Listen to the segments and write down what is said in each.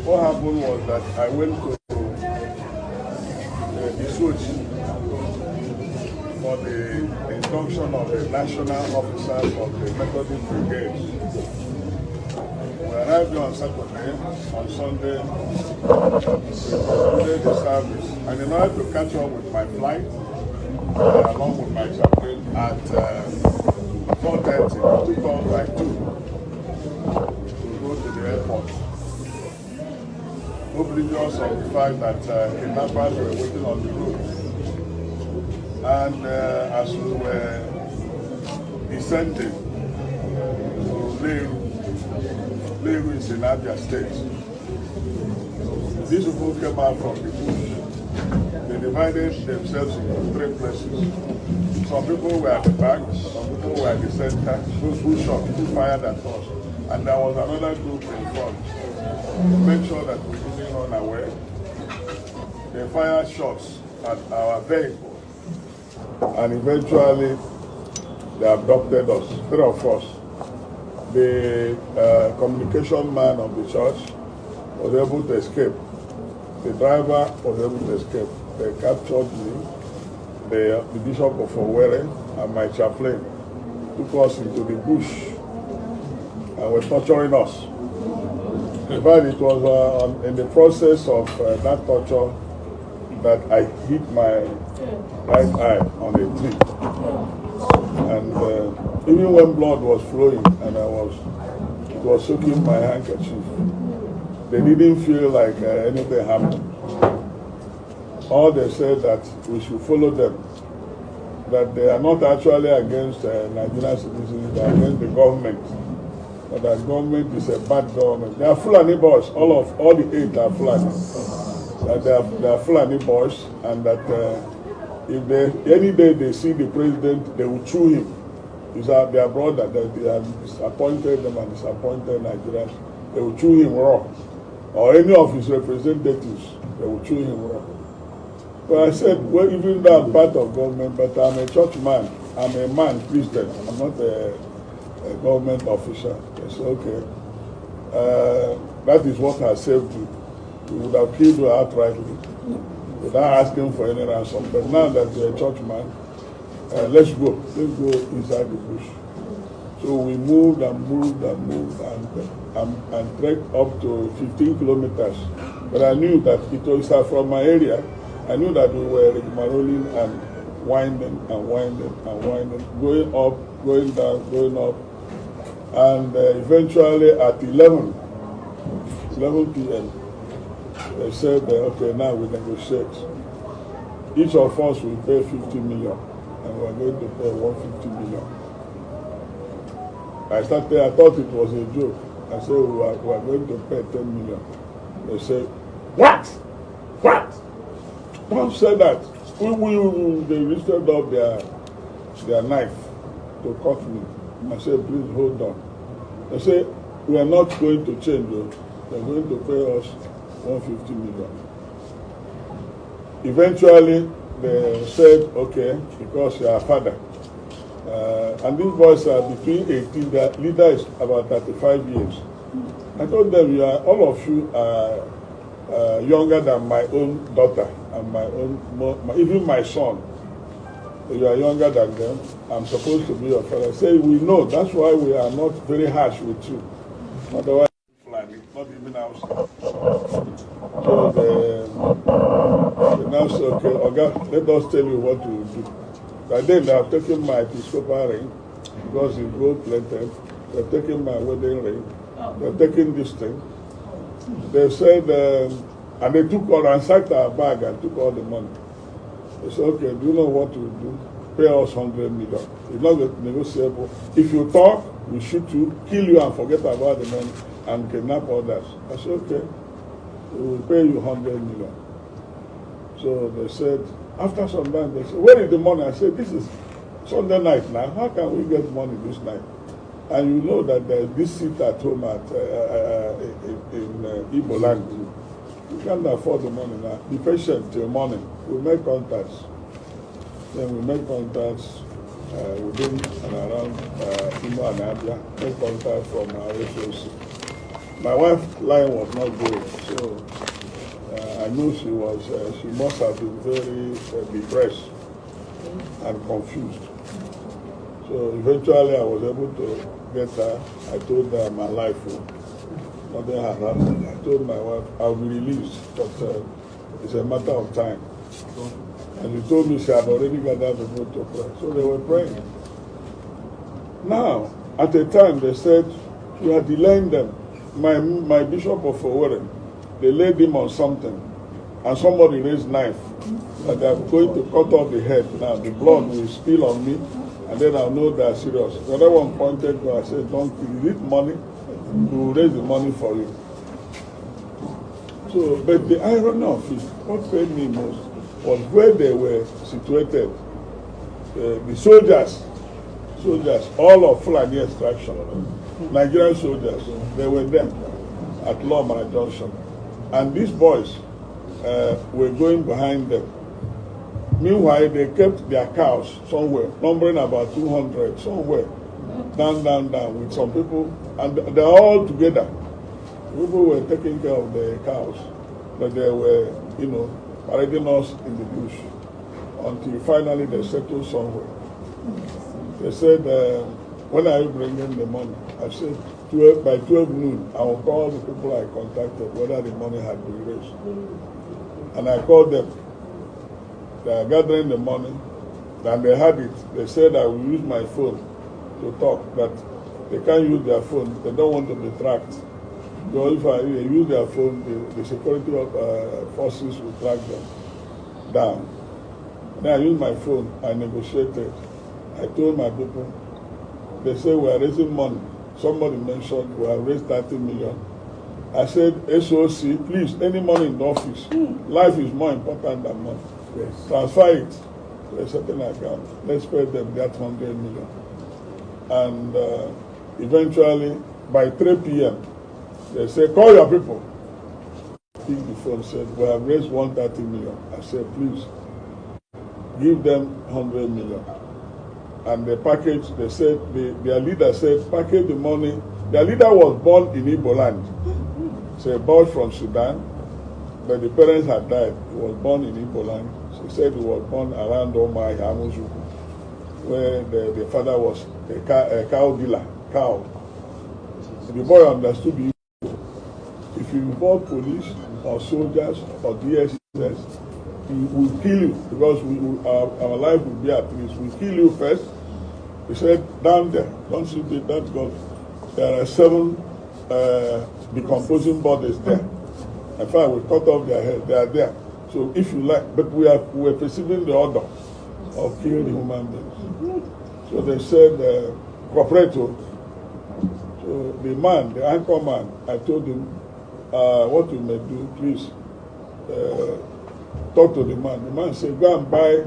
what happened was that I went to the switch for the induction of the national officers of the Methodist Brigade. We arrived on Saturday. On Sunday, we concluded the service. And in order to catch up with my flight, along with my chaplain, at 4:30, it took us like 2 to go to the airport. Oblivious of the fact that kidnappers were waiting on the road. And as we were descending to Leru is in Abia State, these people came out from the bush. They divided themselves into 3 places. Some people were at the back, some people were at the center, who shot, who fired at us. And there was another group in front. To make sure that we didn't run away, they fired shots at our vehicle. And eventually, they abducted us, 3 of us. The communication man of the church was able to escape. The driver was able to escape. They captured me, the Bishop of Owerri, and my chaplain took us into the bush and were torturing us. In fact, it was in the process of that torture that I hit my right eye on a tree. And even when blood was flowing and it was soaking my handkerchief, they didn't feel like anything happened. All they said that we should follow them, that they are not actually against Nigerian citizens, they are against the government. But that government is a bad government. They are Fulani boys. All the 8 are Fulani. That they are Fulani boys, and that if any day they see the president, they will chew him. It's their brother that they have disappointed them and disappointed Nigerians. They will chew him raw. Or any of his representatives, they will chew him raw. But I said, well, even though I'm part of government, but I'm a church man. I'm a man, Christian. I'm not a government official. I said, okay. That is what has saved you. We would have killed you outrightly without asking for any ransom. But now that you're a church man, let's go. Let's go inside the bush. So we moved and trekked up to 15 kilometers. But I knew that it was from my area. I knew that we were rigmaroling and winding, going up, going down, going up. And eventually at 11 p.m., they said, okay, now we negotiate. Each of us will pay 50 million, and we're going to pay 150 million. I thought it was a joke. I said, we are going to pay 10 million. They said, what? Don't say that. They lifted up their knife to cut me. I said, please hold on. They said, we are not going to change you. They're going to pay us 150 million. Eventually, they said, okay, because you are a father. And these boys are between 18, the leader is about 35 years. I told them, all of you are younger than my own daughter and even my son. You are younger than them. I'm supposed to be your father. I say, we know. That's why we are not very harsh with you. Otherwise, not even outside. So they now say, okay, Oga, let us tell you what we will do. By then, they have taken my Episcopal ring, because it's gold plated. They've taken my wedding ring. They've taken this thing. They said, and they took all, ransacked our bag and took all the money. They said, okay, do you know what we do? Pay us 100 million. It's not negotiable. If you talk, we shoot you, kill you, and forget about the money, and kidnap others. I said, okay, we will pay you 100 million. So they said, after some time, they said, where is the money? I said, this is Sunday night now. How can we get money this night? And you know that there's this seat at home in Igbo land. You can't afford the money now. Be patient till morning. We'll make contacts. Then we make contacts within and around Imo and Abia. Make contact from our SOC. My wife's line was not good, so I knew she must have been very depressed and confused. So eventually I was able to get her. I told her my life, nothing had happened. I told my wife I'll be released, but it's a matter of time. And she told me she had already gathered people to pray. So they were praying. Now, at the time they said, we are delaying them. My bishop of Owerri, they laid him on something, and somebody raised knife, and they are going to cut off the head. Now the blood will spill on me, and then I'll know they are serious. The other one pointed to me, I said, don't kill, you need money, we will raise the money for you. So, but the irony of it, what pained me most was where they were situated. The soldiers, all of Fulani extraction, Nigerian soldiers, they were there at Lomara Junction. And these boys were going behind them. Meanwhile, they kept their cows somewhere, numbering about 200, somewhere, down, with some people, and they're all together. People were taking care of the cows, but they were, parading us in the bush until finally they settled somewhere. They said, when are you bringing the money? I said, by 12 noon, I will call the people I contacted whether the money had been raised. And I called them. They are gathering the money, and they had it. They said I will use my phone to talk, but they can't use their phone. They don't want to be tracked. Because if they use their phone, the security forces will track them down. Then I used my phone. I negotiated. I told my people, they say we are raising money. Somebody mentioned we have raised 30 million. I said, SOC, please, any money in the office. Life is more important than money. Yes. Transfer it to a certain account. Let's pay them that 100 million. And eventually, by 3 p.m., they said, call your people. Pick the phone, said, we have raised 130 million. I said, please, give them 100 million. And the package, they said, their leader said, package the money. Their leader was born in Igbo land. So a boy from Sudan, but the parents had died. He was born in Igbo land. She said he was born around Omai, Hamuzu, where the father was a cow dealer, cow. So the boy understood the Igbo. If you involve police or soldiers or DSS, we will kill you because our life will be at risk. We kill you first. He said, down there, don't see that God. There are 7 decomposing bodies there. In fact, we cut off their head. They are there. So if you like, but we are perceiving the order of killing human beings. So they said, cooperate. So the man, the anchor man, I told him, what we may do, please. Talk to the man. The man said, go and buy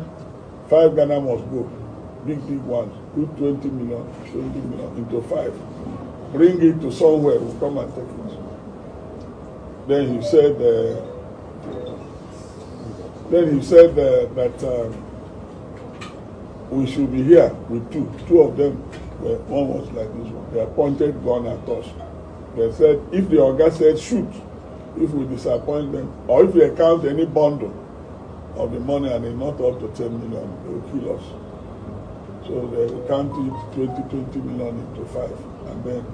5 Ghana must go. Big ones. Put 20 million into 5. Bring it to somewhere. We'll come and take it. Then he said, that we should be here with 2. 2 of them, one was like this one. They pointed gun at us. They said, if the Oga said shoot, if we disappoint them, or if we account any bundle of the money and it's not up to 10 million, they will kill us. So they will count it 20 million into 5, and then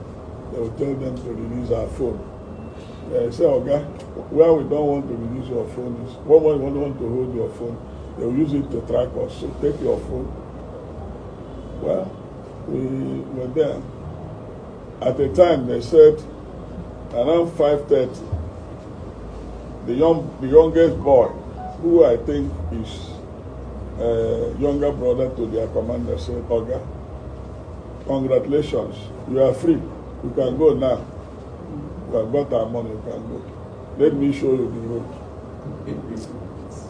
they will tell them to release our phone. They say, Oga, where we don't want to release your phone is, when we don't want to hold your phone, they will use it to track us. So take your phone. Well, we were there. At the time, they said, around 5:30, the youngest boy, who I think is younger brother to their commander, said, Oga, congratulations, you are free. You can go now. We have got our money, you can go. Let me show you the road.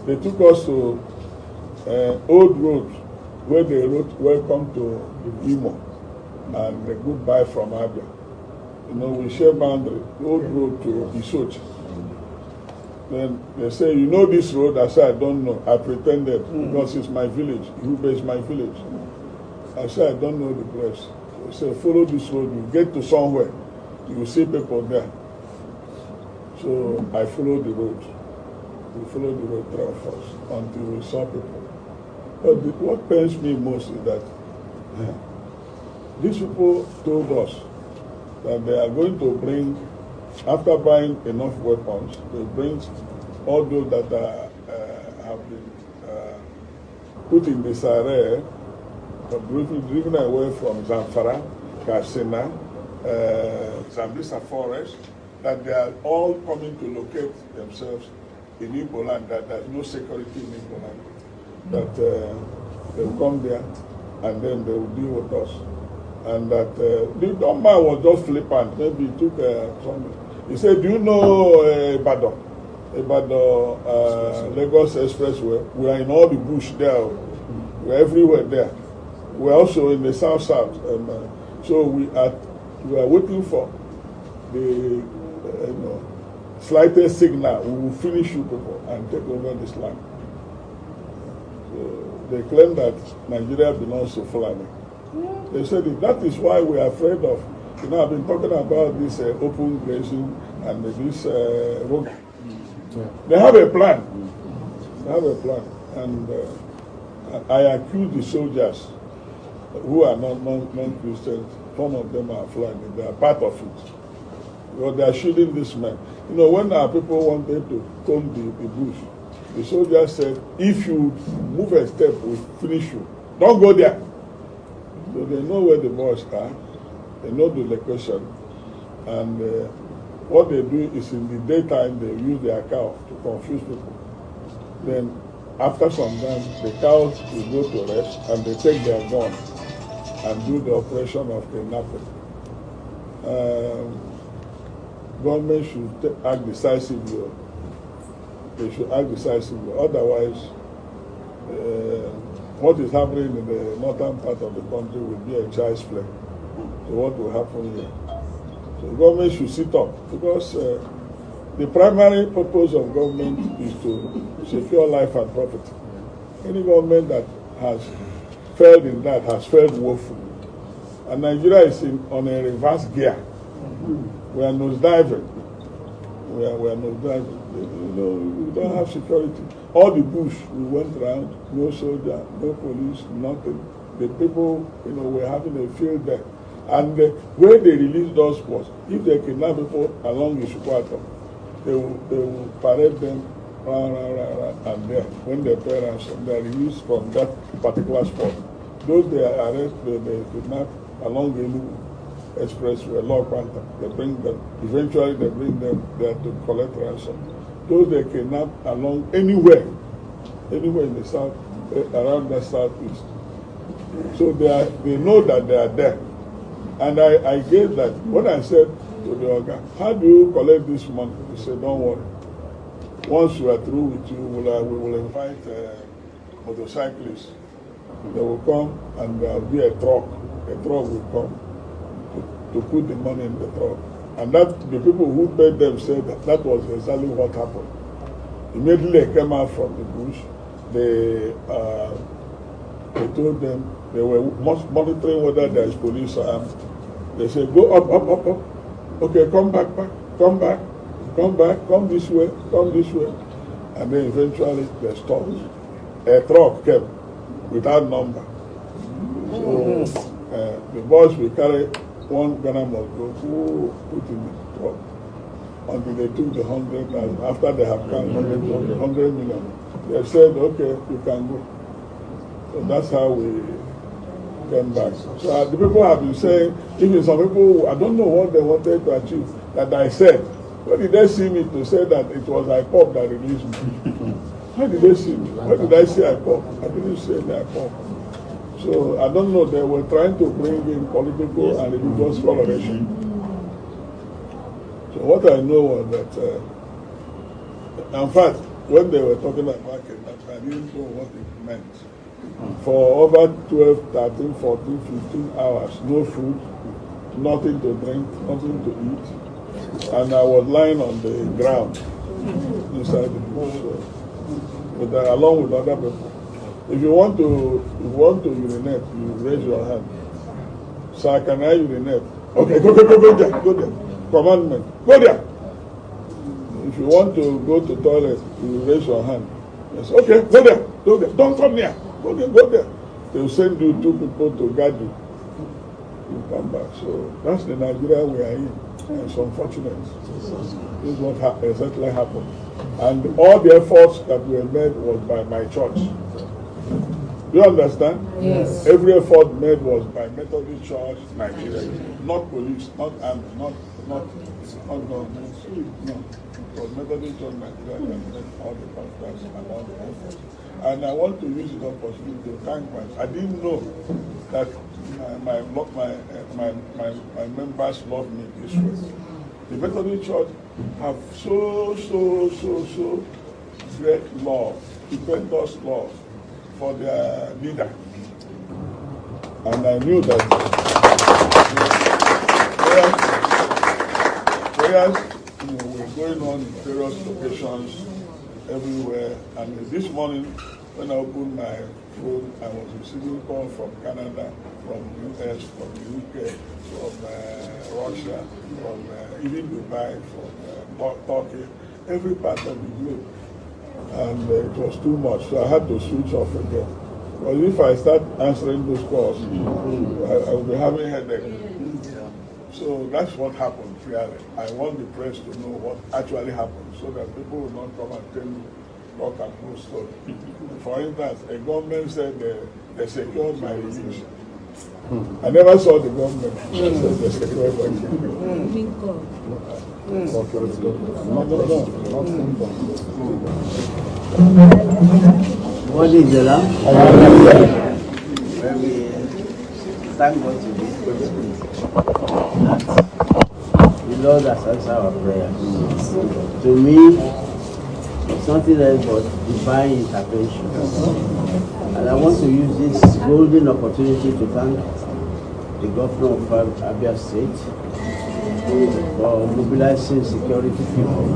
They took us to old road where they wrote, welcome to Imo and the goodbye from Abia. We share boundary, old road to Isochi. Then they say, you know this road? I said, I don't know. I pretended because it's my village. Iruba is my village. I said, I don't know the place. They said, follow this road. You get to somewhere. You will see people there. So I followed the road. We followed the road 3 of us until we saw people. But what pains me most is that these people told us that they are going to bring, after buying enough weapons, they bring all those that have been put in disarray, driven away from Zamfara, Katsina, Zambisa forest, that they are all coming to locate themselves in Igbo land, that there's no security in Igbo land, that they will come there and then they will deal with us. And that the young man was just flippant. Maybe he took something. He said, do you know Ibadan? Lagos Expressway? We are in all the bush there. We are everywhere there. We are also in the south. So we are waiting for the slightest signal. We will finish you people and take over this land. So they claim that Nigeria belongs to Fulani. They said that is why we are afraid of. I've been talking about this open grazing and this road. They have a plan. They have a plan. And I accuse the soldiers who are not non-Christians. Some of them are Fulani. They are part of it. Because they are shooting these men. When our people wanted to comb the bush, the soldiers said, if you move a step, we'll finish you. Don't go there. So they know where the boys are, they know the location, and what they do is in the daytime they use their cow to confuse people. Then after some time the cows will go to rest and they take their gun and do the operation of kidnapping. Government should act decisively. They should act decisively. Otherwise, what is happening in the northern part of the country will be a child's play. So what will happen here? So the government should sit up, because the primary purpose of government is to secure life and property. Any government that has failed in that has failed woefully. And Nigeria is on a reverse gear. We are nosediving. We are nosediving. We don't have security. All the bush we went around, no soldier, no police, nothing. The people, were having a field there. And where they released us was, if they kidnap people along the Ishukwata, they will parade them round, and there, when they pay ransom, they are released from that particular spot. Those they arrest, they kidnap along the Expressway, Law Panther, they bring them, eventually they bring them there to collect ransom. Those they kidnap along anywhere in the south, around the southeast. So they know that they are there. And I gave that, when I said to the organ, how do you collect this money? He said, don't worry. Once we are through with you, we will invite motorcyclists. They will come and there will be a truck. A truck will come to put the money in the truck. And that the people who paid them said that was exactly what happened. Immediately they came out from the bush. They told them they were monitoring whether there is police armed. They said, go up. Okay, come back, come this way. And then eventually they stopped. A truck came without number. So the boys will carry one Ghana must go, put in the truck until they took the 100,000. After they have counted 100 million, they said, okay, you can go. So that's how we came back. So the people have been saying, even some people, I don't know what they wanted to achieve, that I said. Where did they see me to say that it was IPOP that released me? How did they see me? Where did I say IPOP? I didn't say the IPOP. So I don't know, they were trying to bring in political and religious coloration. So what I know was that, in fact, when they were talking about kidnapping, I didn't know what it meant. For over 12, 13, 14, 15 hours, no food, nothing to drink, nothing to eat. And I was lying on the ground inside the bush, along with other people. If you want to urinate, you raise your hand. Sir, can I urinate? Okay, go there. Commandment. Go there. If you want to go to toilet, you raise your hand. Yes, okay, go there, go there. Don't come here. Go there, go there. They will send you 2 people to guard you. You come back. So that's the Nigeria we are in. And it's unfortunate. This is what exactly happened. And all the efforts that were made was by my church. You understand? Yes. Every effort made was by Methodist Church Nigeria, not police, not army, not government. No, it was Methodist Church Nigeria that made all the contracts and all the efforts. And I want to use the opportunity to thank my. I didn't know that my members love me this way. The Methodist Church have so great love, tremendous love for their leader. And I knew that prayers were going on in various locations everywhere. And this morning, when I opened my phone, I was receiving calls from Canada, from US, from the UK, from Russia, from even Dubai, from Turkey, every part of the globe. And it was too much, so I had to switch off again. But if I start answering those calls, I will be having headache. So that's what happened, really. I want the press to know what actually happened, so that people will not come and tell me talk and no story. For instance, a government said they secured my release. I never saw the government say they secured my release. No. What is the lamb? Where we thank God to be that the Lord has answered our prayers. To me, it's nothing else but divine intervention. And I want to use this golden opportunity to thank the governor of Abia State for mobilizing security people.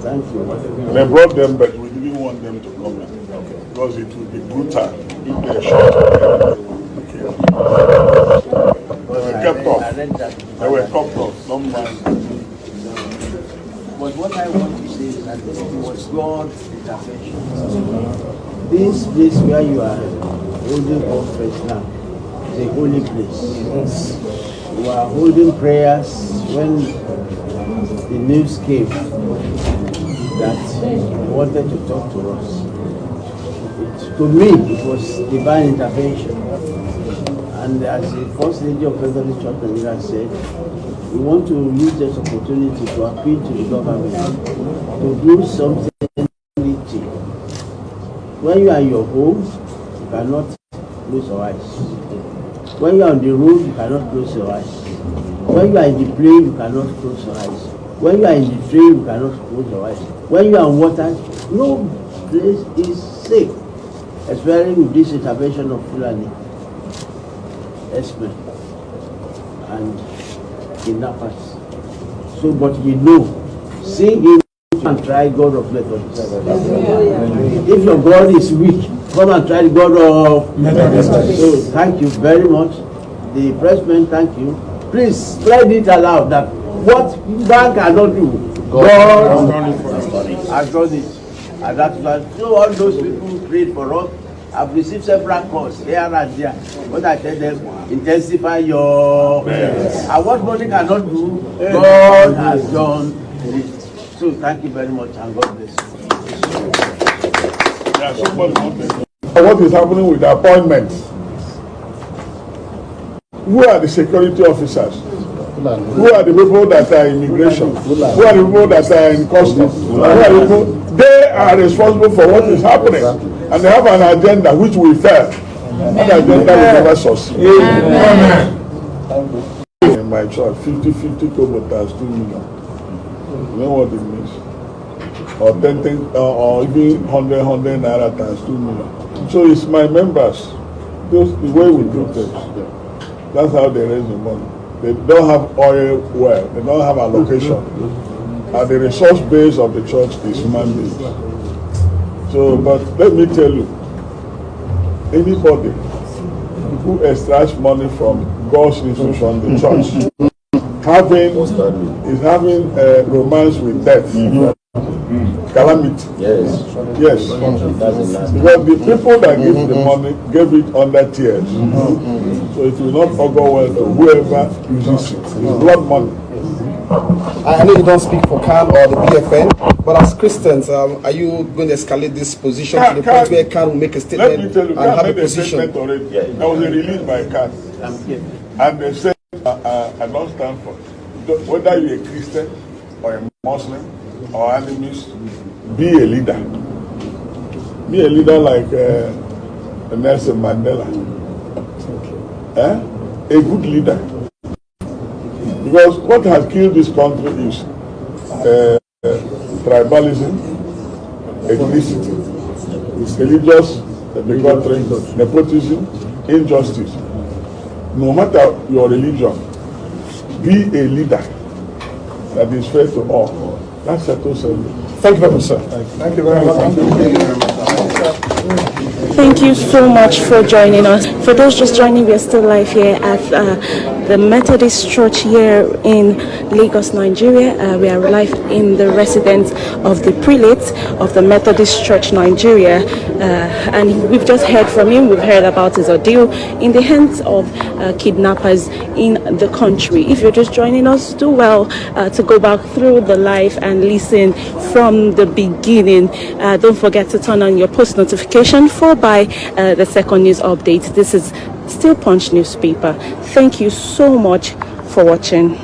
Thank you. They brought them, but we didn't want them to come in because it would be brutal if they shot them. They were kept off. They were kept off. Don't mind. But what I want to say is that it was God's intervention. This place where you are holding conference now is a holy place. We are holding prayers when the news came that wanted to talk to us. To me, it was divine intervention. And as the First Lady of Methodist Church Nigeria said, we want to use this opportunity to appeal to the government to do something. When you are in your home, you cannot close your eyes. When you are on the road, you cannot close your eyes. When you are in the plane, you cannot close your eyes. When you are in the train, you cannot close your eyes. When you are on water, no place is safe, especially with this intervention of Fulani, Esmen, and kidnappers. So, but we know, sing him and try God of Methodist. If your God is weak, come and try the God of Methodist. So, thank you very much. The pressmen, thank you. Please spread it aloud that what man cannot do, God has done it. And that's why all those people who prayed for us have received several calls here and there. But I tell them, intensify your prayers. And what money cannot do, God has done it. So thank you very much and God bless you. What is happening with the appointments? Who are the security officers? Who are the people that are in immigration? Who are the people that are in customs? Who are the people? They are responsible for what is happening. And they have an agenda which will fail. That agenda will never succeed. In my church, 50-50 kobo times 2 million. You know what it means? Or 10, or even 100 naira times 2 million. So it's my members. Those, the way we do things. That's how they raise the money. They don't have oil well. They don't have allocation. And the resource base of the church is man-made. So, but let me tell you, anybody who extracts money from God's institution, the church, is having a romance with death, calamity. Yes. Yes. Because the people that give the money gave it under tears. So it will not augur well to whoever uses it. It's blood money. I know you don't speak for CAN or the BFN, but as Christians, are you going to escalate this position to the point where CAN will make a statement Let me tell you, and have a made a statement position? already. There was a release by CAN. And they said, I don't stand for it. Whether you're a Christian or a Muslim or animist, be a leader. Be a leader like Nelson Mandela. A good leader. Because what has killed this country is tribalism, ethnicity, religious bigotry, nepotism, injustice. No matter your religion, be a leader that is fair to all. That's settles everything. Thank you very much, sir. Thank you very much. Thank you so much for joining us. For those just joining, we are still live here at the Methodist Church here in Lagos, Nigeria. We are live in the residence of the prelate of the Methodist Church, Nigeria. And we've just heard from him. We've heard about his ordeal in the hands of kidnappers in the country. If you're just joining us, do well to go back through the live and listen from the beginning. Don't forget to turn on your post notification followed by the second news update. This is Still Punch newspaper. Thank you so much for watching.